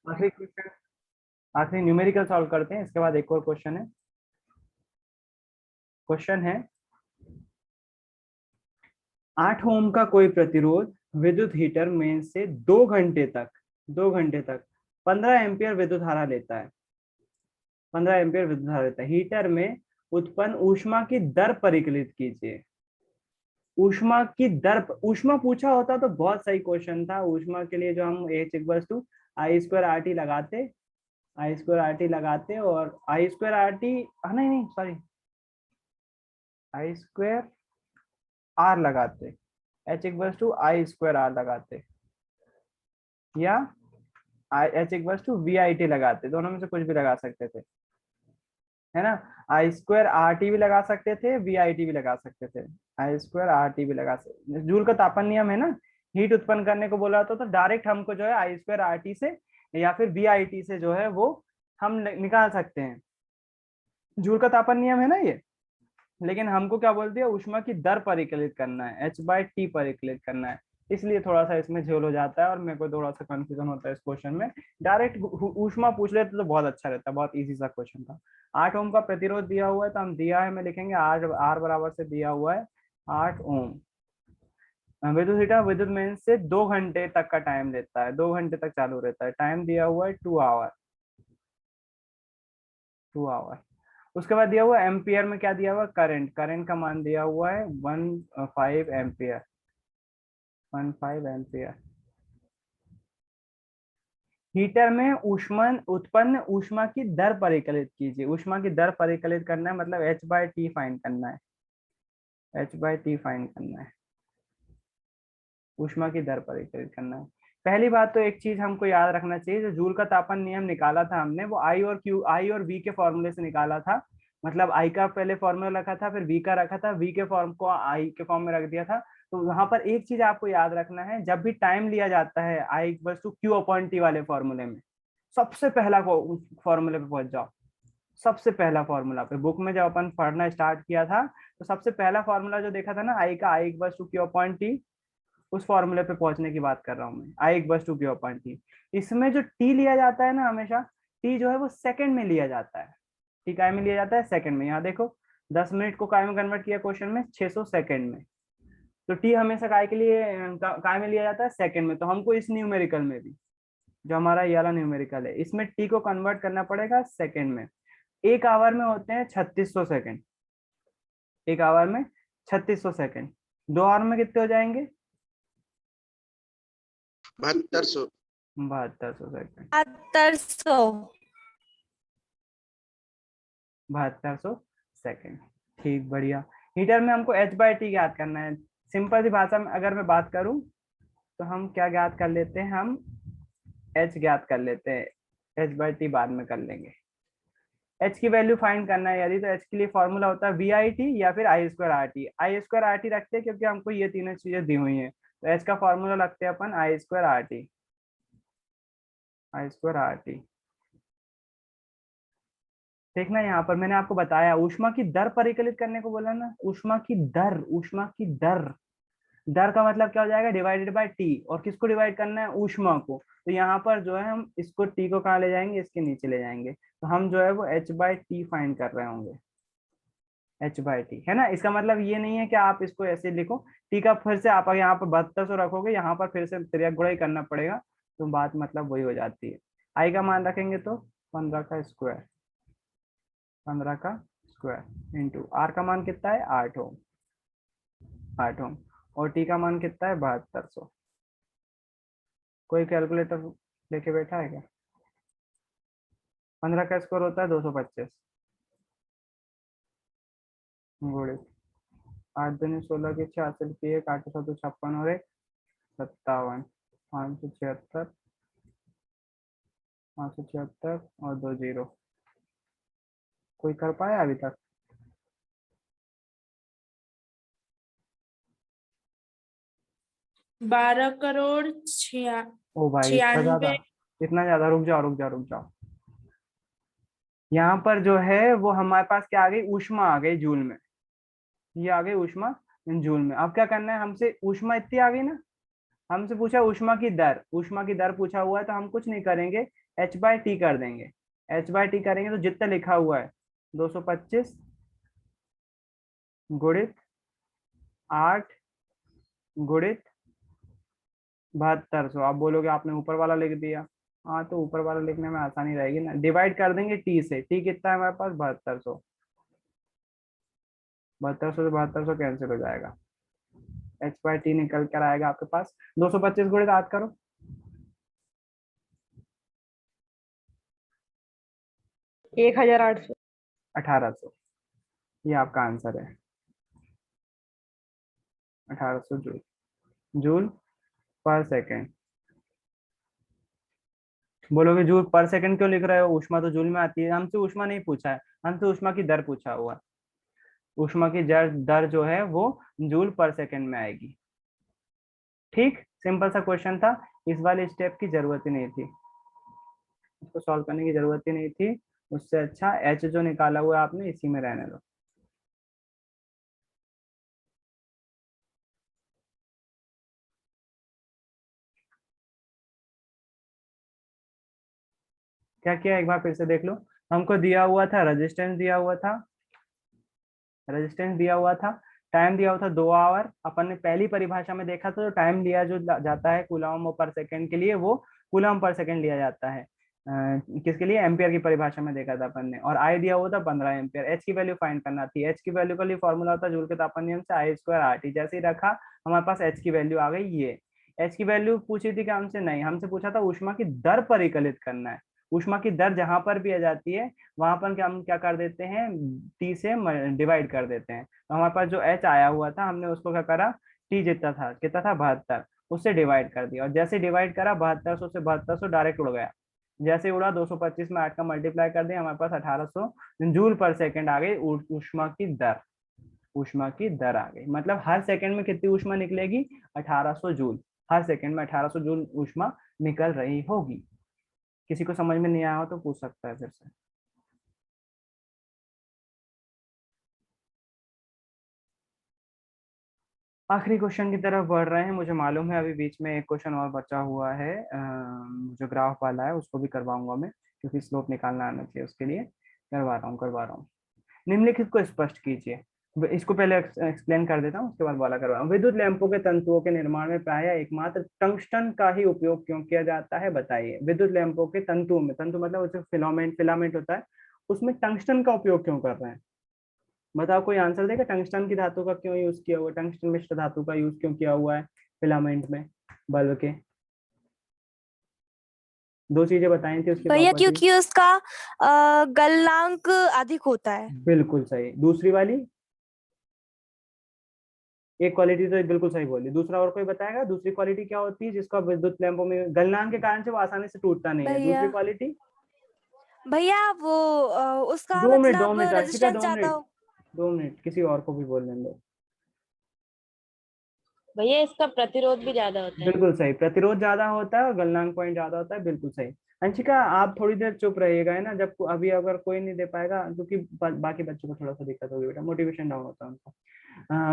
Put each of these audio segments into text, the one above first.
आखिरी क्वेश्चन, आखिरी numerical solve करते हैं, इसके बाद एक और क्वेश्चन है। क्वेश्चन है 8 ओम का कोई प्रतिरोध विद्युत हीटर में से 2 घंटे तक 15 एम्पियर विद्युत धारा लेता है। 15 एम्पियर विद्युत धारा लेता है। हीटर में उत्पन्न ऊष्मा की दर परिकलित कीजिए। ऊष्मा की दर, ऊष्मा पूछा होता तो बहुत सही क्वेश्चन था। ऊष्मा के लिए जो हम H equals to I square R T लगाते, आई स्क्वायर आर टी लगाते, और आई स्क्वायर आर टी, नहीं नहीं सॉरी, आई स्क्वायर आर लगाते, H equals to I square R लगाते, या H equals to V I T लगाते, दोनों में से कुछ भी लगा सकते थे, है ना। आई स्क्वायर आर टी भी लगा सकते थे, वी आई टी भी लगा सकते थे, आई स्क्वायर आर टी भी लगा सकते। जूल का तापन नियम है ना, हीट उत्पन्न करने को बोला तो डायरेक्ट हमको जो है आई स्क्वायर आर टी से या फिर वी आई टी से जो है वो हम निकाल सकते हैं। जूल का तापन नियम है ना ये। लेकिन हमको क्या बोल दिया, ऊष्मा की दर परिकलित करना है, एच बाई टी परिकलित करना है, इसलिए थोड़ा सा इसमें झोल हो जाता है और मेरे को थोड़ा सा कंफ्यूजन होता है इस क्वेश्चन में। डायरेक्ट ऊष्मा पूछ लेते तो बहुत अच्छा रहता, बहुत इजी सा क्वेश्चन था। 8 ओम का प्रतिरोध दिया हुआ है, तो हम दिया है में लिखेंगे आर बराबर से दिया हुआ है 8 ओम। विद्युत हीटर विद्युत मेन से 2 घंटे तक का टाइम लेता है, 2 घंटे तक चालू रहता है। टाइम दिया हुआ है 2 आवर, 2 आवर। उसके बाद दिया हुआ एम्पियर में क्या दिया हुआ, करंट, करंट का मान दिया हुआ है 15 एम्पियर, 15 एम्पियर। हीटर में ऊष्मा उत्पन्न ऊष्मा की दर परिकलित कीजिए। ऊष्मा की दर परिकलित करना है मतलब एच बाई टी फाइंड करना है, एच बाई टी फाइंड करना है, ऊष्मा की दर परिकलित करना है। पहली बात तो एक चीज हमको याद रखना चाहिए, जो जूल का तापन नियम निकाला था हमने, वो आई और क्यू, आई और वी के फॉर्मूले से निकाला था। मतलब आई का पहले फॉर्मूला रखा था, फिर वी का रखा था, वी के फॉर्म को आई के फॉर्म में रख दिया था। तो वहां पर एक चीज आपको याद रखना है, जब भी टाइम लिया जाता है I equal to Q upon T वाले फॉर्मूले में, सबसे पहला फॉर्मूले पे पहुंच जाओ। सबसे पहला फॉर्मूला पे, बुक में जब अपन पढ़ना स्टार्ट किया था तो सबसे पहला फॉर्मूला जो देखा था ना आई का, I equal to Q upon T, उस फॉर्मूले पे पहुंचने की बात कर रहा हूँ मैं, I equal to Q upon T. इसमें जो टी लिया जाता है ना हमेशा, टी जो है वो सेकंड में लिया जाता है। टी काय में लिया जाता है, सेकंड में। यहाँ देखो 10 मिनट को काय में कन्वर्ट किया क्वेश्चन में, 600 सेकंड में। तो टी हमेशा काय के लिए काय में लिया जाता है, सेकंड में। तो हमको इस न्यूमेरिकल में भी, जो हमारा ये वाला न्यूमेरिकल है, इसमें टी को कन्वर्ट करना पड़ेगा सेकंड में। 1 आवर में होते हैं 3600 सेकंड, 1 आवर में 3600 सेकंड। 2 आवर में कितने हो जाएंगे, 7200। 7200 सेकंड, 7200। 7200 सेकंड। ठीक, बढ़िया। हीटर में हमको एच बाई टी ज्ञात करना है। सिंपल सी भाषा में अगर मैं बात करूं तो हम क्या ज्ञात कर लेते हैं, हम एच ज्ञात कर लेते हैं, एच बाई टी बाद में कर लेंगे। एच की वैल्यू फाइंड करना है यदि, तो एच के लिए फॉर्मूला होता है वी आई टी या फिर आई स्क्वायर आर टी। आई स्क्वायर आर टी रखते हैं क्योंकि हमको ये तीनों चीजें दी हुई हैं, तो एच का फॉर्मूला रखते हैं अपन आई स्क्वायर आर टी, आई स्क्वायर आर टी। देखना यहाँ पर मैंने आपको बताया, ऊष्मा की दर परिकलित करने को बोला ना, ऊष्मा की दर, ऊष्मा की दर, दर का मतलब क्या हो जाएगा, डिवाइडेड बाय टी। और किसको डिवाइड करना है, ऊष्मा को। तो यहाँ पर जो है हम इसको टी को कहाँ ले जाएंगे, इसके नीचे ले जाएंगे। तो हम जो है वो एच बाई टी फाइंड कर रहे होंगे, एच बाई टी, है ना। इसका मतलब ये नहीं है कि आप इसको ऐसे लिखो, टी का फिर से आप यहाँ पर 7200 रखोगे, यहाँ पर फिर से त्रिया गुणा ही करना पड़ेगा, तो बात मतलब वही हो जाती है। आई का मान रखेंगे तो 15 का स्क्वायर, 15 का स्क्वायर इंटू आर का मान कितना है 8 ओम, 8 ओम, और टी का मान कितना है 7200। कोई कैलकुलेटर लेके बैठा है क्या। 15 का स्क्वायर होता है 225 गुणित 8 दूनी 16 की 66 की 1 8 7 56 और 1 57, 576, 576 और 2 जीरो। कोई कर पाया अभी तक। 12 करोड़ ओ भाई इतना ज्यादा, 96। इतना ज्यादा, रुक जाओ रुक जाओ रुक जाओ। यहाँ पर जो है वो हमारे पास क्या आ गई, ऊष्मा आ गई जूल में, ये आ गई ऊष्मा जूल में। अब क्या करना है हमसे, ऊष्मा इतनी आ गई ना, हमसे पूछा ऊष्मा की दर, ऊष्मा की दर पूछा हुआ है तो हम कुछ नहीं करेंगे, h/t कर देंगे। h/t करेंगे तो जितना लिखा हुआ है 225 गुणित 8 गुणित 7200। आप बोलोगे आपने ऊपर वाला लिख दिया, हाँ तो ऊपर वाला लिखने में आसानी रहेगी ना, डिवाइड कर देंगे टी से। टी कितना है हमारे पास 7200, 7200 से 7200 कैंसिल हो जाएगा, h/t निकल कर आएगा आपके पास 225 गुणित 8 करो, 1800। 1800। ये आपका आंसर है, 1800 जूल, जूल पर सेकेंड। बोलोगे जूल पर सेकंड क्यों लिख रहे हो, ऊष्मा तो जूल में आती है। हमसे ऊष्मा नहीं पूछा है, हमसे ऊष्मा की दर पूछा हुआ है। ऊष्मा की दर जो है वो जूल पर सेकंड में आएगी। ठीक, सिंपल सा क्वेश्चन था, इस वाले स्टेप की जरूरत ही नहीं थी, इसको सॉल्व करने की जरूरत ही नहीं थी। उससे अच्छा एच जो निकाला हुआ है आपने इसी में रहने दो। क्या किया एक बार फिर से देख लो। हमको दिया हुआ था रेजिस्टेंस, दिया हुआ था रेजिस्टेंस, दिया हुआ था टाइम, दिया हुआ था 2 आवर। अपन ने पहली परिभाषा में देखा था, तो टाइम लिया जो जाता है कूलम पर सेकंड के लिए, वो कूलम पर सेकंड लिया जाता है। किसके लिए, एम्पियर की परिभाषा में देखा था अपन ने। और आई दिया हुआ था 15 एम्पियर। एच की वैल्यू फाइंड करना थी, एच की वैल्यू का लिए फॉर्मूला होता है जूल के तापमान नियम से I²RT। जैसे ही रखा हमारे पास एच की वैल्यू आ गई। ये एच की वैल्यू पूछी थी कि हमसे, नहीं, हमसे पूछा था ऊष्मा की दर परिकलित करना है। ऊष्मा की दर जहां पर भी आ जाती है वहां पर हम क्या कर देते हैं, टी से डिवाइड कर देते हैं। तो हमारे पास जो एच आया हुआ था हमने उसको क्या करा, टी जितना था, कितना था 72, उससे डिवाइड कर दिया। और जैसे डिवाइड करा 7200 से 7200 डायरेक्ट उड़ गया। जैसे उड़ा 225 में 8 का मल्टीप्लाई कर दिया, हमारे पास 1800 जूल पर सेकंड आ गई ऊष्मा की दर। ऊष्मा की दर आ गई, मतलब हर सेकंड में कितनी ऊष्मा निकलेगी, 1800 जूल। हर सेकंड में 1800 जूल ऊष्मा निकल रही होगी। किसी को समझ में नहीं आया हो तो पूछ सकता है फिर से। आखिरी क्वेश्चन की तरफ बढ़ रहे हैं। मुझे मालूम है अभी बीच में एक क्वेश्चन और बचा हुआ है, जो ग्राफ वाला है उसको भी करवाऊंगा मैं, क्योंकि स्लोप निकालना आना चाहिए, उसके लिए करवा रहा हूँ। निम्नलिखित को स्पष्ट कीजिए। इसको पहले एक्सप्लेन कर देता हूँ, उसके बाद वाला करवा रहा हूँ। विद्युत लैंपों के तंतुओं के निर्माण में प्रायः एकमात्र टंगस्टन का ही उपयोग क्यों किया जाता है, बताइए। विद्युत लैंपों के तंतुओं में, तंतु मतलब उसमें फिलामेंट, फिलामेंट होता है, उसमें टंगस्टन का उपयोग क्यों कर रहे हैं, बताओ। कोई आंसर देगा, टंगस्टन की धातु का क्यों यूज किया हुआ, टंगस्टन मिश्र धातु का यूज क्यों किया हुआ है फिलामेंट में, बल्ब के। दो चीजें बताई थी उसकी भैया प्रॉपर्टी। क्योंकि उसका गलनांक अधिक होता है। बिल्कुल सही। दूसरी वाली, एक क्वालिटी तो बिल्कुल सही बोली, दूसरा और कोई बताएगा दूसरी क्वालिटी क्या होती है जिसका विद्युत लैंपों में गलनांक के कारण से वो आसानी से टूटता नहीं है, भैया दूसरी क्वालिटी। भैया वो उसका 2 मिनट, दो मतलब मिनट अर्शिका, रेजिस्टेंस दो ज्यादा मिनट हो। 2 मिनट, किसी और को भी बोलने दो। भैया इसका प्रतिरोध भी ज्यादा होता है। बिल्कुल सही, प्रतिरोध ज्यादा होता है और गलनांक पॉइंट ज्यादा होता है, बिल्कुल सही। अंशिका आप थोड़ी देर चुप रहिएगा, है ना, जब अभी अगर कोई नहीं दे पाएगा, क्योंकि बाकी बच्चों को थोड़ा सा दिक्कत होगी बेटा, मोटिवेशन डाउन होता है उनका।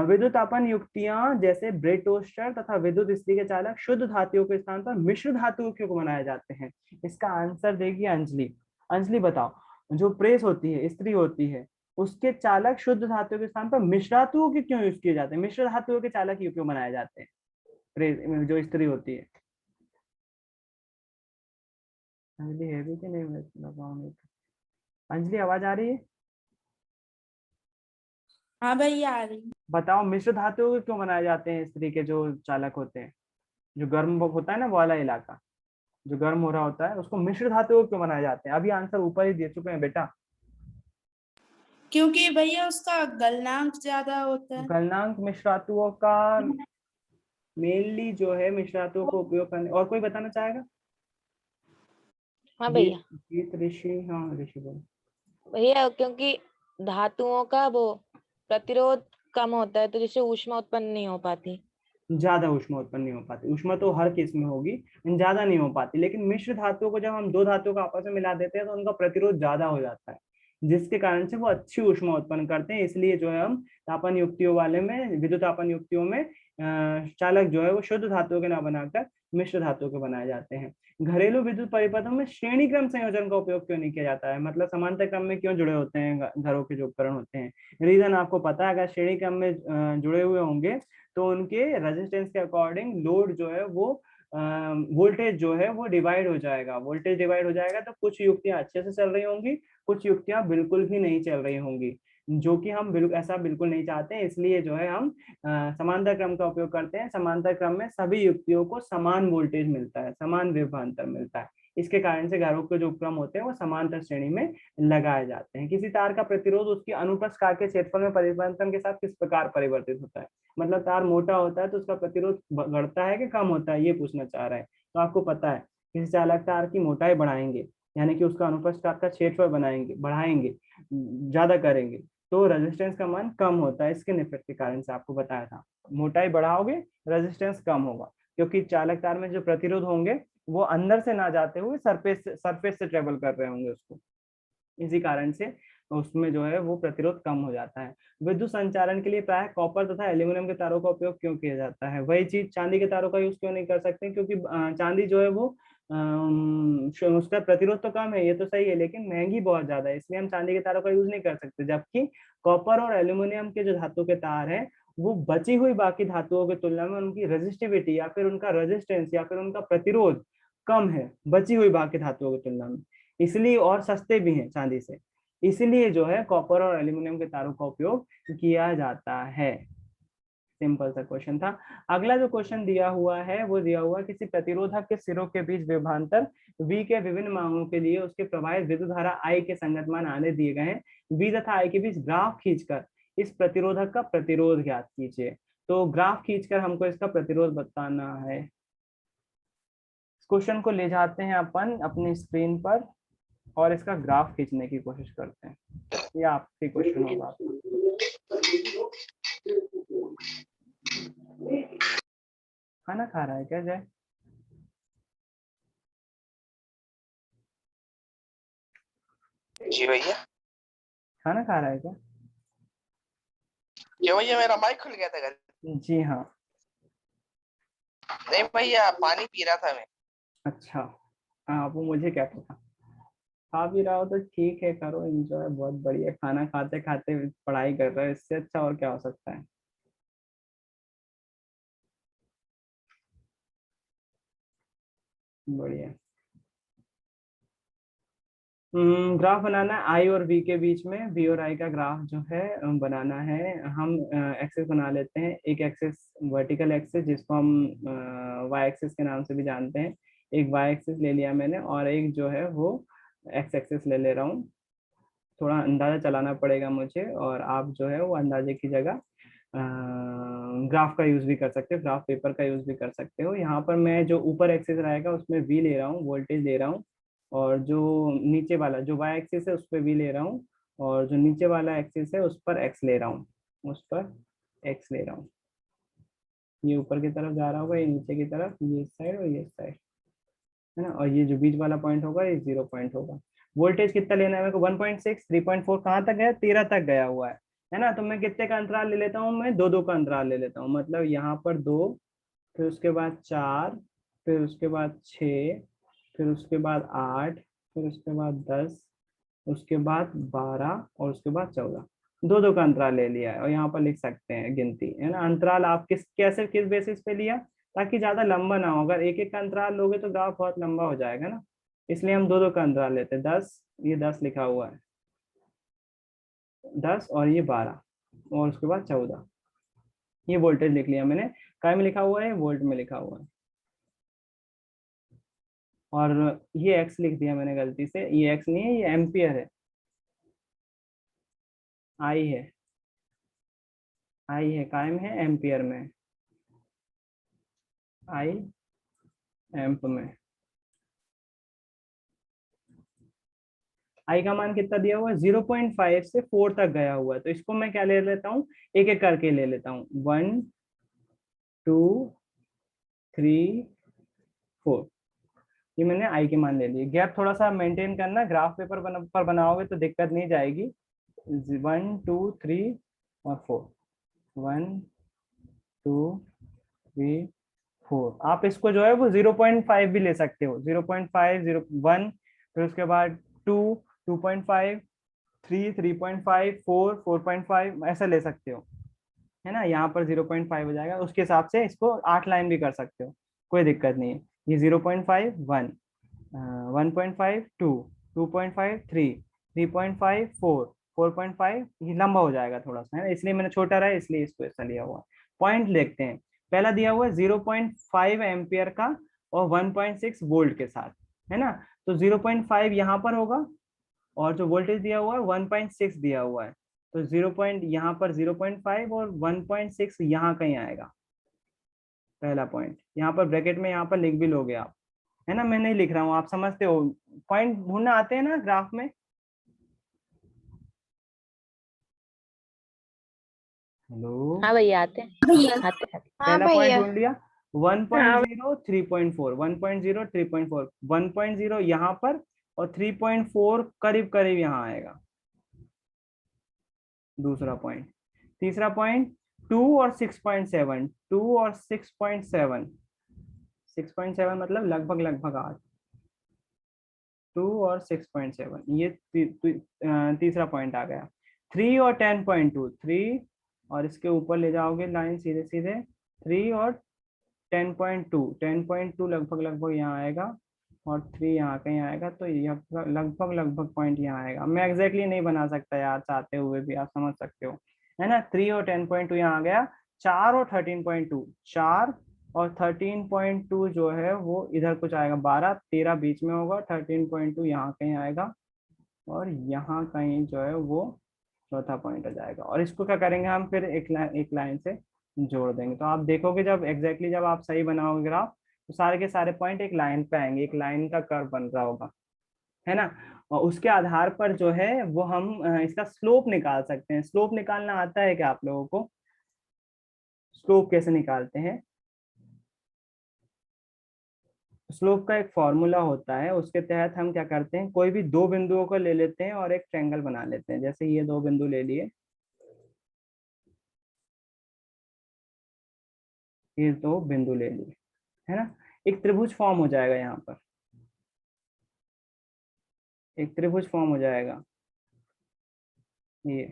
विद्युत तापन युक्तियां जैसे ब्रेड टोस्टर तथा विद्युत इस्त्री के चालक शुद्ध धातुओं के स्थान पर मिश्र धातुओं क्यों बनाए जाते हैं, इसका आंसर देगी अंजलि। अंजलि बताओ, जो प्रेस होती है, इस्त्री होती है, उसके चालक शुद्ध धातुओं के स्थान पर मिश्र धातुओं के क्यों यूज किए जाते हैं, मिश्र धातुओं के चालक क्यों बनाए जाते हैं, प्रेस जो इस्त्री होती है। अंजलि है भी कि नहीं, मैं लगाऊंगी। अंजलि आवाज आ रही है, हाँ भैया आ रही। बताओ मिश्र धातुओं के क्यों बनाए जाते हैं, इस्त्री के जो चालक होते हैं, जो गर्म होता है ना वो वाला इलाका, जो गर्म हो रहा होता है, उसको मिश्र धातुओं क्यों बनाए जाते हैं। अभी आंसर ऊपर ही दे चुके हैं बेटा। क्योंकि भैया उसका गलनांक ज्यादा होता है। गलनांक मिश्र धातुओं का मेनली जो है, मिश्र धातुओं को उपयोग करने, और कोई बताना चाहेगा। हाँ भैया। गीत, गीत ऋषि, हाँ ऋषि बोलो। भैया क्योंकि धातुओं का वो प्रतिरोध कम होता है तो जिससे ऊष्मा उत्पन्न नहीं हो पाती। ज्यादा ऊष्मा उत्पन्न नहीं हो पाती, ऊष्मा तो हर केस में होगी, ज्यादा नहीं हो पाती। लेकिन मिश्र धातुओं को जब हम दो धातुओं को आपस में मिला देते हैं तो उनका प्रतिरोध ज्यादा हो जाता है, जिसके कारण से वो अच्छी ऊष्मा उत्पन्न करते हैं। इसलिए जो है हम तापन युक्तियों वाले में, विद्युत तापन युक्तियों में चालक जो है वो शुद्ध धातुओं के ना बनाकर मिश्र धातुओं के बनाए जाते हैं। घरेलू विद्युत परिपथों में श्रेणी क्रम संयोजन का उपयोग क्यों नहीं किया जाता है, मतलब समांतर क्रम में क्यों जुड़े होते हैं घरों के जो उपकरण होते हैं? रीजन आपको पता है, अगर श्रेणी क्रम में जुड़े हुए होंगे तो उनके रेजिस्टेंस के अकॉर्डिंग लोड जो है वो वोल्टेज जो है वो डिवाइड हो जाएगा। वोल्टेज डिवाइड हो जाएगा तो कुछ युक्तियां अच्छे से चल रही होंगी, कुछ युक्तियां बिल्कुल भी नहीं चल रही होंगी, जो कि हम ऐसा बिल्कुल नहीं चाहते हैं। इसलिए जो है हम समांतर क्रम का उपयोग करते हैं। समांतर क्रम में सभी युक्तियों को समान वोल्टेज मिलता है, समान विभवांतर मिलता है। इसके कारण से घरों के जो उपक्रम होते हैं वो समांतर श्रेणी में लगाए जाते हैं। किसी तार का प्रतिरोध उसकी अनुप्रस्थ काट के क्षेत्रफल में परिवर्तन के साथ किस प्रकार परिवर्तित होता है, मतलब तार मोटा होता है तो उसका प्रतिरोध बढ़ता है कि कम होता है, ये पूछना चाह रहा है। तो आपको पता है किसी चालक तार की मोटाई बढ़ाएंगे, यानी कि उसका अनुप्रस्थ काट का क्षेत्रफल बढ़ाएंगे, ज्यादा करेंगे, तो रेजिस्टेंस का मान कम होता है। इसके इफेक्ट के कारण से आपको बताया था, मोटाई बढ़ाओगे रेजिस्टेंस कम होगा, क्योंकि चालक तार में जो प्रतिरोध होंगे वो अंदर से ना जाते हुए सरफेस से ट्रेवल कर रहे होंगे उसको, इसी कारण से उसमें जो है वो प्रतिरोध कम हो जाता है। विद्युत संचारण के लिए प्राय कॉपर तथा एल्यूमिनियम के तारों का उपयोग क्यों किया जाता है? वही चीज चांदी के तारों का यूज क्यों नहीं कर सकते? क्योंकि चांदी जो है वो उसका प्रतिरोध तो कम है, ये तो सही है, लेकिन महंगी बहुत ज्यादा है, इसलिए हम चांदी के तारों का यूज नहीं कर सकते। जबकि कॉपर और एल्यूमिनियम के जो धातु के तार हैं वो बची हुई बाकी धातुओं की तुलना में उनकी रेजिस्टिविटी या फिर उनका रेजिस्टेंस या फिर उनका प्रतिरोध कम है बची हुई बाकी धातुओं की तुलना में, इसलिए, और सस्ते भी हैं चांदी से, इसलिए जो है कॉपर और एल्यूमिनियम के तारों का उपयोग किया जाता है। सिंपल सा क्वेश्चन था। अगला जो क्वेश्चन दिया हुआ है वो दिया हुआ किसी प्रतिरोधक के सिरों के बीच विभवांतर V के विभिन्न मानों के लिए उसके प्रवाहित विद्युत धारा I के संगत मान आने दिए गए हैं। V तथा I के बीच ग्राफ खींचकर इस प्रतिरोधक का प्रतिरोध ज्ञात कीजिए। तो ग्राफ खींचकर हमको इसका प्रतिरोध बताना है। क्वेश्चन को ले जाते हैं अपन अपनी स्क्रीन पर और इसका ग्राफ खींचने की कोशिश करते हैं। ये आपके क्वेश्चन होगा। खाना खा रहा है क्या जय? जी भैया। खाना खा रहा है क्या? जी भैया, मेरा माइक खुल गया था घर। जी हाँ। नहीं भैया, पानी पी रहा था मैं। अच्छा, हाँ वो मुझे क्या पता। खा भी रहा हो तो ठीक है, करो एंजॉय, बहुत बढ़िया। खाना खाते खाते पढ़ाई कर रहे हो, इससे अच्छा और क्या हो सकता है। बढ़िया। ग्राफ बनाना है आई और वी के बीच में। वी और आई का ग्राफ जो है बनाना है। हम एक्सेस बना लेते हैं। एक एक्सेस वर्टिकल एक्सेस जिसको हम वाई एक्सेस के नाम से भी जानते हैं। एक वाई एक्सेस ले लिया मैंने और एक जो है वो एक्स एक्सेस ले ले रहा हूँ। थोड़ा अंदाजा चलाना पड़ेगा मुझे, और आप जो है वो अंदाजे की जगह ग्राफ का यूज भी कर सकते हो, ग्राफ पेपर का यूज भी कर सकते हो। यहाँ पर मैं जो ऊपर एक्सिस रहेगा उसमें वी ले रहा हूँ, वोल्टेज ले रहा हूँ, और जो नीचे वाला जो वाई एक्सिस है उस पर वी ले रहा हूँ, और जो नीचे वाला एक्सिस है उस पर एक्स ले रहा हूँ, उस पर एक्स ले रहा हूँ। ये ऊपर की तरफ जा रहा होगा, ये नीचे की तरफ, ये साइड और ये साइड, है ना। और ये जो बीच वाला पॉइंट होगा ये 0 पॉइंट होगा। वोल्टेज कितना लेना है मेरे को? 1.6, 3.4, कहाँ तक गया? 13 तक गया हुआ है ना। तो मैं कितने का अंतराल ले लेता हूँ? मैं 2-2 का अंतराल ले लेता हूँ। मतलब यहाँ पर 2, फिर उसके बाद 4, फिर उसके बाद 6, फिर उसके बाद 8, फिर उसके बाद 10, उसके बाद 12 और उसके बाद 14। 2-2 का अंतराल ले लिया है और यहाँ पर लिख सकते हैं गिनती, है ना। अंतराल आप किस बेसिस पे लिया, ताकि ज्यादा लंबा ना हो। अगर एक एक का अंतराल लोगे तो ग्राफ बहुत लंबा हो जाएगा ना, इसलिए हम 2-2 का अंतराल लेते हैं। 10, ये 10 लिखा हुआ है, 10 और ये 12 और उसके बाद 14। ये वोल्टेज लिख लिया मैंने। काय में लिखा हुआ है? वोल्ट में लिखा हुआ है। और ये एक्स लिख दिया मैंने गलती से, ये एक्स नहीं है, ये एम्पियर है। आई है, आई है, काय में है? एम्पियर में। आई एम्प में। आई का मान कितना दिया हुआ है? 0.5 से 4 तक गया हुआ है। तो इसको मैं क्या ले लेता हूँ? एक एक करके ले लेता हूँ। 1, 2, 3, 4। ये मैंने आई के मान ले लिए। गैप थोड़ा सा मेंटेन करना, ग्राफ पेपर पर बनाओगे तो दिक्कत नहीं जाएगी। 1, 2, 3 और 4। 1, 2, 3 4। आप इसको जो है वो 0.5 भी ले सकते हो, 0.5 0.1, फिर उसके बाद 2 2.5 3 3.5 4 4.5 ऐसा ले सकते हो, है ना। यहाँ पर 0.5 हो जाएगा, उसके हिसाब से इसको 8 लाइन भी कर सकते हो, कोई दिक्कत नहीं है। ये 0.5 1 1.5 2 2.5 3 3.5 4 4.5, ये लंबा हो जाएगा थोड़ा सा, है ना, इसलिए मैंने छोटा रहा है, इसलिए इसको ऐसा लिया हुआ। पॉइंट देखते हैं। पहला दिया हुआ है 0.5 एम्पियर का और 1.6 वोल्ट के साथ, है ना। तो 0.5 यहाँ पर होगा और जो वोल्टेज दिया हुआ है 1.6 दिया हुआ है, तो 0 पॉइंट यहाँ पर 0.5 और 1.6 यहाँ कहीं आएगा। पहला पॉइंट यहाँ पर ब्रैकेट में यहाँ पर लिख भी लोगे आप, है ना, मैं नहीं लिख रहा हूँ, आप समझते हो। पॉइंट ढूंढना आते हैं ना ग्राफ में। हेलो, हाँ भैया आते हैं आते हैं। पहला पॉइंट ढूंढ लिया। 1.0 3.4 1.0 3.4 1.0 यहाँ पर और 3.4 करीब करीब यहाँ आएगा। दूसरा पॉइंट। तीसरा पॉइंट 2 और 6.7 2 और 6.7 6.7 मतलब लगभग लगभग 8। 2 और 6.7 ये तीसरा पॉइंट आ गया। 3 और 10.2 3 और इसके ऊपर ले जाओगे लाइन सीधे सीधे, 3 और 10.2 10.2 लगभग लगभग यहाँ आएगा और 3 यहाँ कहीं आएगा, तो ये लगभग लगभग पॉइंट यहाँ आएगा। मैं एग्जैक्टली नहीं बना सकता यार, चाहते हुए भी, आप समझ सकते हो, है ना। 3 और 10.2 यहाँ आ गया। 4 और 13.2 4 और 13.2 जो है वो इधर कुछ आएगा, 12 13 बीच में होगा, 13.2 यहाँ कहीं आएगा और यहाँ कहीं जो है वो चौथा पॉइंट आ जाएगा। और इसको क्या करेंगे हम, फिर एक लाइन से जोड़ देंगे। तो आप देखोगे जब एग्जैक्टली जब आप सही बनाओगे ग्राफ, तो सारे के सारे पॉइंट एक लाइन पे आएंगे, एक लाइन का कर्व बन रहा होगा, है ना। और उसके आधार पर जो है वो हम इसका स्लोप निकाल सकते हैं। स्लोप निकालना आता है क्या आप लोगों को? स्लोप कैसे निकालते हैं? स्लोप का एक फॉर्मूला होता है, उसके तहत हम क्या करते हैं, कोई भी दो बिंदुओं को ले लेते हैं और एक ट्रायंगल बना लेते हैं। जैसे ये दो बिंदु ले लिए, ये दो बिंदु ले लिए, है ना, एक त्रिभुज फॉर्म हो जाएगा। यहाँ पर एक त्रिभुज फॉर्म हो जाएगा, ये,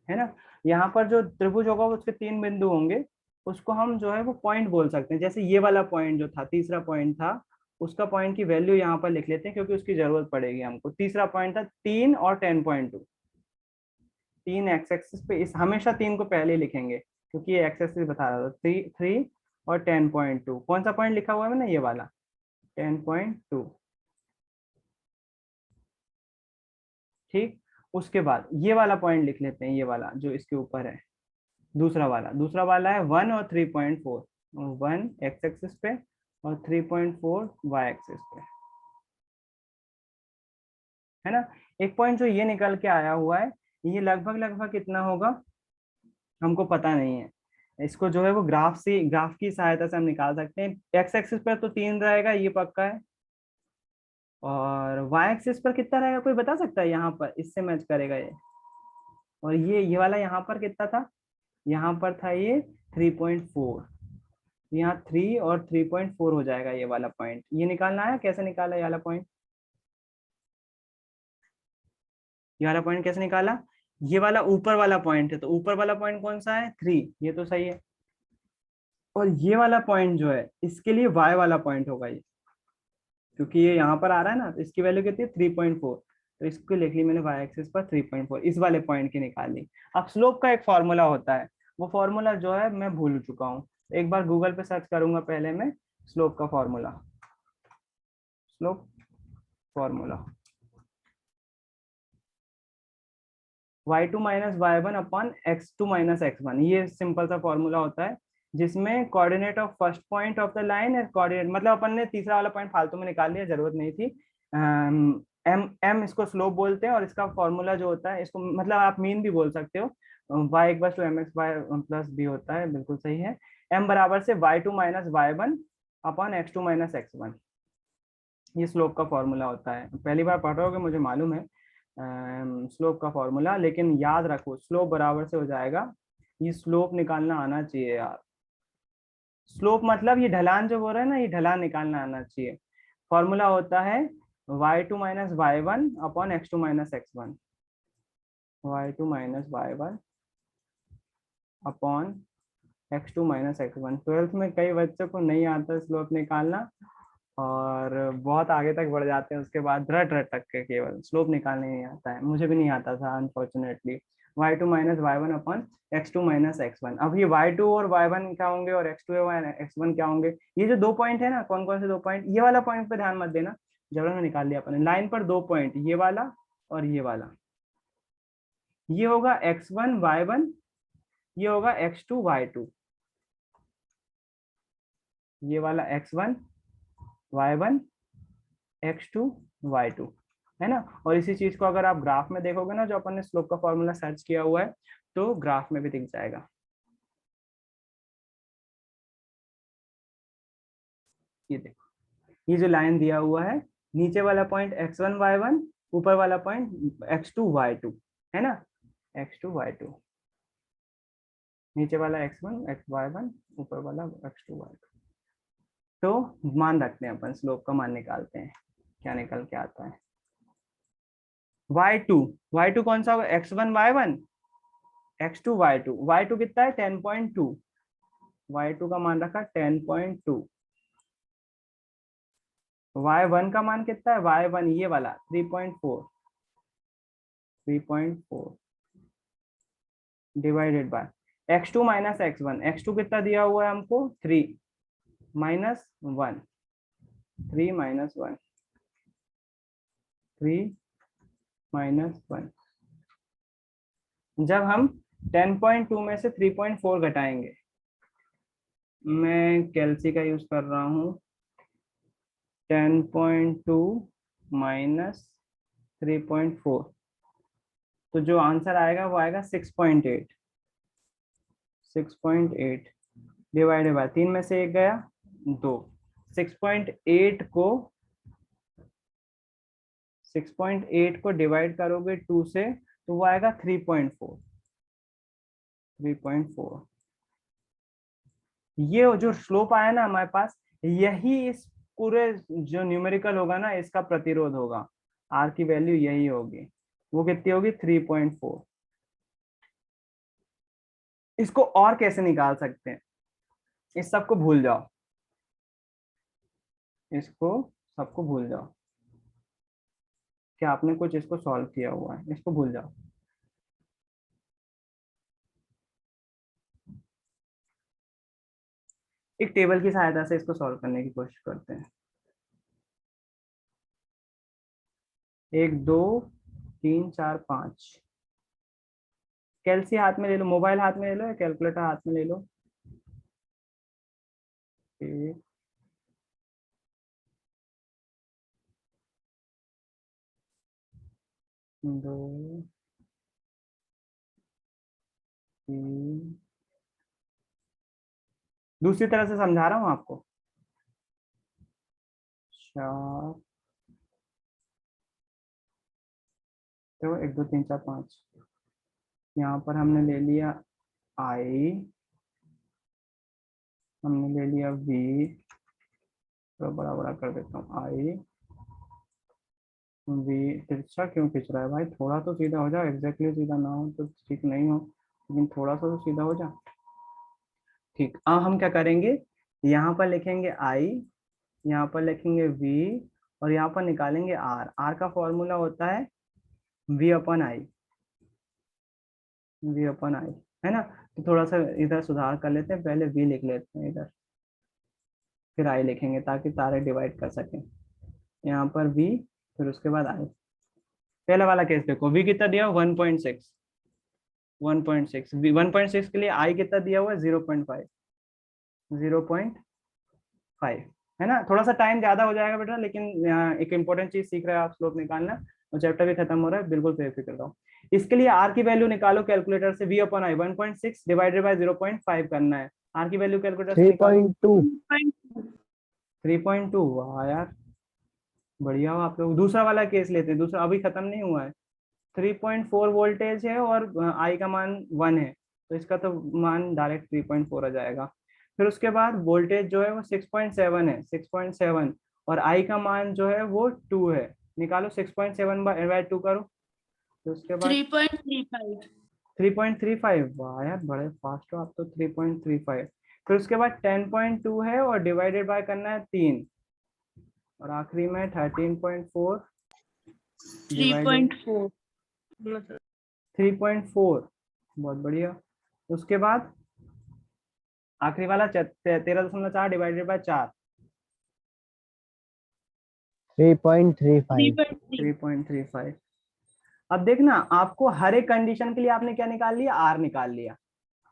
है ना। यहाँ पर जो त्रिभुज होगा उसके 3 बिंदु होंगे, उसको हम जो है वो पॉइंट बोल सकते हैं। जैसे ये वाला पॉइंट जो था, तीसरा पॉइंट था, उसका पॉइंट की वैल्यू यहाँ पर लिख लेते हैं क्योंकि उसकी जरूरत पड़ेगी हमको। तीसरा पॉइंट था 3 और 10.2। 3 एक्स एक्सिस पे, इस हमेशा 3 को पहले लिखेंगे क्योंकि ये एक्स एक्सिस बता रहा था। 3 और 10.2, कौन सा पॉइंट लिखा हुआ है मैंने, ये वाला 10.2, ठीक। उसके बाद ये वाला पॉइंट लिख लेते हैं, ये वाला जो इसके ऊपर है, दूसरा वाला है 1 और 3.4, 1 एक्स एक्सिस पे और 3.4 वाई एक्सिस पे, है ना। एक पॉइंट जो ये निकल के आया हुआ है, ये लगभग लगभग कितना होगा हमको पता नहीं है। इसको जो है वो ग्राफ की सहायता से हम निकाल सकते हैं। एक्स एक्सिस पर तो 3 रहेगा, ये पक्का है। और वाई एक्सिस पर कितना रहेगा, कोई बता सकता है? यहाँ पर इससे मैच करेगा ये। और ये वाला यहाँ पर कितना था, यहाँ पर था ये 3.4, यहाँ 3 और 3.4 हो जाएगा ये वाला पॉइंट। ये निकालना है, कैसे निकाला ये वाला पॉइंट? ये वाला पॉइंट कैसे निकाला? ये वाला ऊपर वाला पॉइंट है, तो ऊपर वाला पॉइंट कौन सा है, 3, ये तो सही है। और ये वाला पॉइंट जो है इसके लिए y वाला पॉइंट होगा ये, क्योंकि ये यहाँ पर आ रहा है ना, तो इसकी वैल्यू कितनी है 3.4, तो इसको लिख ली मैंने y एक्सिस पर 3.4, इस वाले पॉइंट की निकाल ली। अब स्लोप का एक फॉर्मूला होता है, वो फॉर्मूला जो है मैं भूल चुका हूँ, एक बार गूगल पे सर्च करूंगा पहले मैं स्लोप का formula. Slope formula y2 minus y1 upon x2 minus x1, ये सिंपल सा फॉर्मूला होता है जिसमें coordinate of first point of the line है, कोऑर्डिनेट मतलब अपन ने तीसरा वाला पॉइंट फालतू में निकाल लिया, जरूरत नहीं थी। m इसको स्लोप बोलते हैं और इसका फॉर्मूला जो होता है, इसको मतलब आप मीन भी बोल सकते हो, y equal to mx by plus b होता है, बिल्कुल सही है। m बराबर से y2 minus y1 upon x2 minus x1, ये स्लोप का फॉर्मूला होता है। पहली बार पढ़ रहे होगे मुझे मालूम है स्लोप का फॉर्मूला, लेकिन याद रखो स्लोप बराबर से हो जाएगा, ये स्लोप निकालना आना चाहिए यार, स्लोप मतलब ये ढलान जो बोल रहे हैं ना, ये ढलान निकालना आना चाहिए। फॉर्मूला होता है y2 minus y1 upon x2 minus x1, y2 minus y1 upon x2 minus x1। 12th में कई बच्चों को नहीं आता स्लोप निकालना और बहुत आगे तक बढ़ जाते हैं, उसके बाद रट रट तक के केवल स्लोप निकालने नहीं आता है। मुझे भी नहीं आता था unfortunately. y2 minus y1 upon x2 minus x1। अब ये y2 और y1 क्या होंगे और x2 और x1 क्या होंगे? ये जो 2 पॉइंट है ना, कौन कौन से 2 पॉइंट, ये वाला पॉइंट पे ध्यान मत देना, जब में निकाल लिया अपने। लाइन पर 2 पॉइंट, ये वाला और ये वाला, ये होगा x1 y1, ये होगा x2 y2, ये वाला x1 y1 x2 y2 है ना। और इसी चीज को अगर आप ग्राफ में देखोगे ना, जो अपन ने स्लोप का फॉर्मूला सर्च किया हुआ है, तो ग्राफ में भी दिख जाएगा। ये देखो, ये जो लाइन दिया हुआ है, नीचे वाला पॉइंट x1 y1, ऊपर वाला पॉइंट x2 y2 है ना, x2 y2, नीचे वाला x1 y1, ऊपर वाला x2 y2। तो मान रखते हैं अपन, स्लोप का मान निकालते हैं, क्या निकल के आता है। y2 कौन सा होगा? x1 y1 x2 y2, y2 कितना है? 10.2, y2 का मान रखा 10.2, y1 का मान कितना है? y1 ये वाला 3.4 divided by x2 minus x1, x2 कितना दिया हुआ है हमको? 3 माइनस 1, 3 माइनस 1, 3 माइनस 1। जब हम 10.2 में से 3.4 घटाएंगे, मैं कैलसी का यूज कर रहा हूँ, 10.2 माइनस 3.4, तो जो आंसर आएगा वो आएगा 6.8 डिवाइडेड बाय 3 में से 1 गया 2, 6.8 को डिवाइड करोगे 2 से तो वो आएगा 3.4। ये जो स्लोप आया ना हमारे पास, यही इस पूरे जो न्यूमेरिकल होगा ना, इसका प्रतिरोध होगा। आर की वैल्यू यही होगी, वो कितनी होगी? 3.4। इसको और कैसे निकाल सकते हैं? इस सबको भूल जाओ, इसको सबको भूल जाओ, क्या आपने कुछ इसको सॉल्व किया हुआ है? इसको भूल जाओ। एक टेबल की सहायता से इसको सॉल्व करने की कोशिश करते हैं। 1 2 3 4 5। कैलसी हाथ में ले लो, मोबाइल हाथ में ले लो या कैलकुलेटर हाथ में ले लो। 1 2 3, दूसरी तरह से समझा रहा हूँ आपको, 4, तो 1 2 3 4 5। यहाँ पर हमने ले लिया आई, हमने ले लिया वी, तो बड़ा बड़ा कर देता हूँ, आई वी। तिरछा क्यों खींच रहा है भाई? थोड़ा तो सीधा हो जाओ, एग्जैक्टली सीधा ना हो तो ठीक नहीं हो, लेकिन थोड़ा सा तो सीधा हो जा। ठीक, अब हम क्या करेंगे, यहाँ पर लिखेंगे आई, यहाँ पर लिखेंगे वी, और यहाँ पर निकालेंगे आर। आर का फॉर्मूला होता है वी अपन आई, है ना। तो थोड़ा सा इधर सुधार कर लेते हैं, पहले वी लिख लेते हैं इधर, फिर आई लिखेंगे ताकि सारे डिवाइड कर सकें। यहाँ पर वी, फिर उसके बाद आई। पहला वाला केस देखो, वी कितना दिया? 1.6 वी 1.6 के लिए आई कितना दिया हुआ है? 0.5 है ना। थोड़ा सा टाइम ज्यादा हो जाएगा बेटा, लेकिन एक इंपॉर्टेंट चीज सीख रहे हो आप, स्लोप निकालना, और चैप्टर भी खत्म हो रहा है, बिल्कुल बेफिक्र रहो। इसके लिए आर की वैल्यू निकालो कैलकुलेटर से, V upon I 1.6 divided by 0.5 करना है। आर की वैल्यू कैलकुलेटर से निकालो 3.2। वाह यार, बढ़िया हो आप लोग। दूसरा वाला केस लेते हैं, दूसरा अभी खत्म नहीं हुआ है। 3.4 वोल्टेज है और आई का मान 1 है, तो इसका तो मान डायरेक्ट 3.4 आ जाएगा। फिर उसके बाद वोल्टेज जो है वो 6.7 है, 6.7, और आई का मान जो है वो 2 है। निकालो 6.7 बाय 2 करो। फिर उसके बाद 3.35। 3.35, वाह यार बड़े फास्ट हो आप तो, 3.35। फिर उसके बाद 10.2 है और डिवाइडेड बाय करना है 3, और आखिरी में 13.4 डिवाइडेड 3.4। 3.4, बहुत बढ़िया। उसके बाद आखिरी वाला 13.4 डिवाइडेड बाय 4, 3.35। 3.35। अब देखना, आपको हर एक कंडीशन के लिए आपने क्या निकाल लिया, आर निकाल लिया।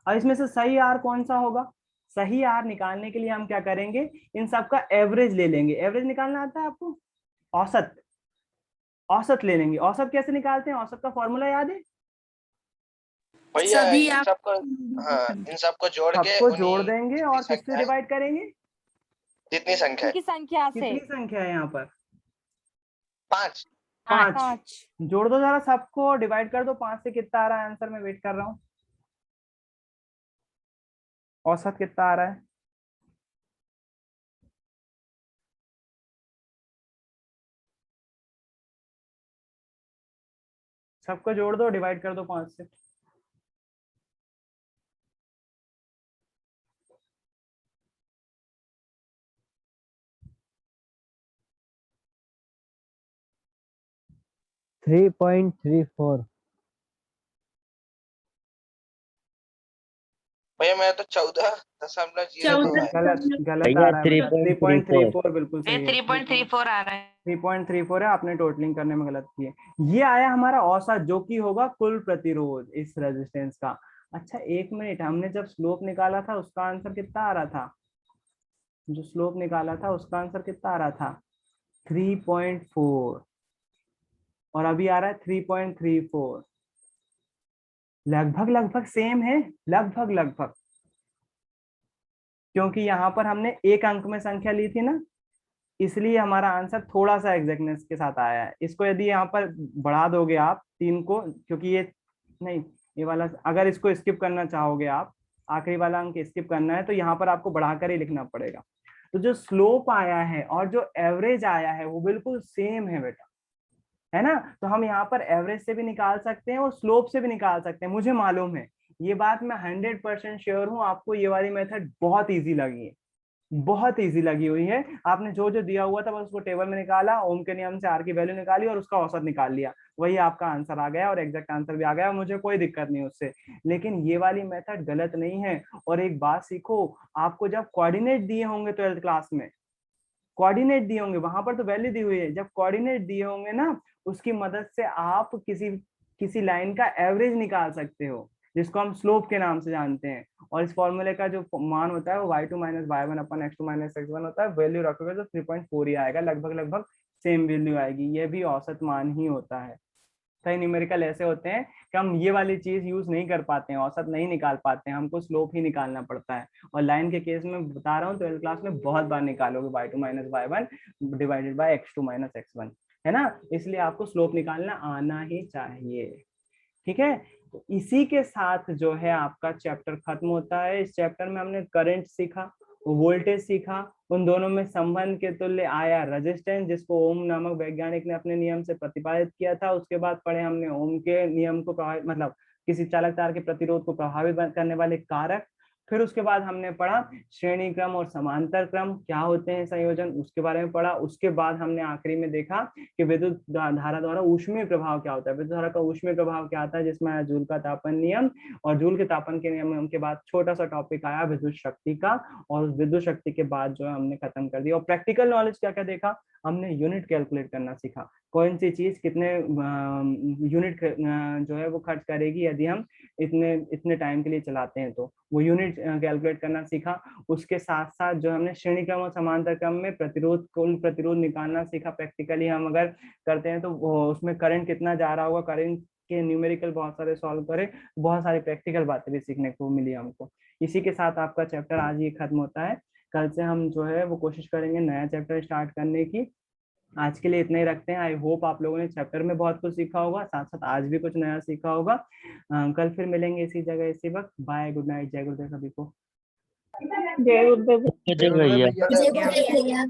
अब इसमें से सही आर कौन सा होगा? सही आर निकालने के लिए हम क्या करेंगे, इन सब का एवरेज ले लेंगे। एवरेज निकालना आता है आपको? औसत, औसत ले लेंगे। औसत कैसे निकालते हैं? औसत का फॉर्मूला याद है? भैया सभी इन आप सबको, हाँ इन सबको जोड़ के सबको जोड़ उन्हीं देंगे जितनी और किससे संख्या है, डिवाइड करेंगे? जितनी संख्या है, उनकी संख्या से। कितनी संख्या है यहाँ पर? 5। 5। 5। जोड़ दो जरा, सबको डिवाइड कर दो 5 से। कितना आ रहा है आंसर? मैं वेट कर रहा हूँ, औसत कितना आ रहा है? सबको जोड़ दो, डिवाइड कर दो 5 से। Three point three four. भैया मेरा तो 14.02 है। गलत, गलत आ भैया रहा है बेटा। 3.34। 3.34 बिल्कुल सही है। 3.34 आ रहा है। 3.34 है, आपने टोटलिंग करने में गलत की है। ये आया हमारा औसत, जो कि होगा कुल प्रतिरोध इस रेजिस्टेंस का। अच्छा एक मिनट, हमने जब स्लोप निकाला था उसका आंसर कितना आ रहा था? जो स्लोप निकाला था उसका आंसर कितना आ रहा था? 3.4, और अभी आ रहा है 3.34। लगभग लगभग सेम है, लगभग लगभग, क्योंकि यहाँ पर हमने एक अंक में संख्या ली थी ना, इसलिए हमारा आंसर थोड़ा सा एग्जैक्टनेस के साथ आया है। इसको यदि यहाँ पर बढ़ा दोगे आप 3 को, क्योंकि ये नहीं, ये वाला अगर इसको स्किप करना चाहोगे आप, आखिरी वाला अंक स्किप करना है, तो यहाँ पर आपको बढ़ाकर ही लिखना पड़ेगा। तो जो स्लोप आया है और जो एवरेज आया है वो बिल्कुल सेम है बेटा, है ना? तो हम यहाँ पर एवरेज से भी निकाल सकते हैं और स्लोप से भी निकाल सकते हैं। मुझे मालूम है, ये बात मैं 100% श्योर हूँ, आपको ये वाली मेथड बहुत ईजी लगी है, बहुत इजी लगी हुई है। आपने जो जो दिया हुआ था बस उसको टेबल में निकाला, ओम के नियम से आर की वैल्यू निकाली और उसका औसत निकाल लिया, वही आपका आंसर आ गया, और एग्जैक्ट आंसर भी आ गया। मुझे कोई दिक्कत नहीं उससे। लेकिन ये वाली मेथड गलत नहीं है। और एक बात सीखो, आपको जब कोऑर्डिनेट दिए होंगे 12th क्लास में, कोऑर्डिनेट दिए होंगे, वहां पर तो वैल्यू दी हुई है, जब कोऑर्डिनेट दिए होंगे ना, उसकी मदद से आप किसी किसी लाइन का एवरेज निकाल सकते हो, जिसको हम स्लोप के नाम से जानते हैं। और इस फॉर्मूले का जो मान होता है वो y2 माइनस y1 अपन x2 माइनस x1 होता है। वैल्यू रखोगे तो 3.4 ही आएगा, लगभग लगभग सेम वैल्यू आएगी। ये भी औसत मान ही होता है। कई न्यूमेरिकल ऐसे होते हैं कि हम ये वाली चीज यूज नहीं कर पाते हैं, औसत नहीं निकाल पाते हैं, हमको स्लोप ही निकालना पड़ता है। और लाइन के केस में बता रहा हूँ, 12th क्लास में बहुत बार निकालोगे y2 minus y1 divided by x2 minus x1, है ना? इसलिए आपको स्लोप निकालना आना ही चाहिए, ठीक है? तो इसी के साथ जो है आपका चैप्टर खत्म होता है। इस चैप्टर में हमने करंट सीखा, वोल्टेज सीखा, उन दोनों में संबंध के तुल्य आया रेजिस्टेंस, जिसको ओम नामक वैज्ञानिक ने अपने नियम से प्रतिपादित किया था। उसके बाद पढ़े हमने ओम के नियम को प्रभावित, मतलब किसी चालक तार के प्रतिरोध को प्रभावित करने वाले कारक। फिर उसके बाद हमने पढ़ा श्रेणी क्रम और समांतर क्रम क्या होते हैं, संयोजन, उसके बारे में पढ़ा। उसके बाद हमने आखिरी में देखा कि विद्युत धारा द्वारा ऊष्मीय प्रभाव क्या होता है। विद्युत धारा का ऊष्मीय प्रभाव क्या आता है, जिसमें आया जूल का तापन नियम, और जूल के तापन के नियम के बाद छोटा सा टॉपिक आया विद्युत शक्ति का, और विद्युत शक्ति के बाद जो है हमने खत्म कर दिया। और प्रैक्टिकल नॉलेज क्या क्या देखा हमने, यूनिट कैलकुलेट करना सीखा, कौन सी चीज कितने यूनिट जो है वो खर्च करेगी यदि हम इतने इतने टाइम के लिए चलाते हैं, तो वो यूनिट कैलकुलेट करना सीखा। उसके साथ साथ जो हमने श्रेणी क्रम और समांतर क्रम में प्रतिरोध, कुल प्रतिरोध निकालना सीखा। प्रैक्टिकली हम अगर करते हैं तो उसमें करंट कितना जा रहा होगा, करंट के न्यूमेरिकल बहुत सारे सॉल्व करे, बहुत सारी प्रैक्टिकल बातें भी सीखने को मिली हमको। इसी के साथ आपका चैप्टर आज ही खत्म होता है। कल से हम जो है वो कोशिश करेंगे नया चैप्टर स्टार्ट करने की। आज के लिए इतना ही रखते हैं। आई होप आप लोगों ने चैप्टर में बहुत कुछ सीखा होगा, साथ साथ आज भी कुछ नया सीखा होगा। कल फिर मिलेंगे इसी जगह इसी वक्त। बाय, गुड नाइट, जय गुरुदेव सभी को। जय गुरुदेव भैया। जय भैया।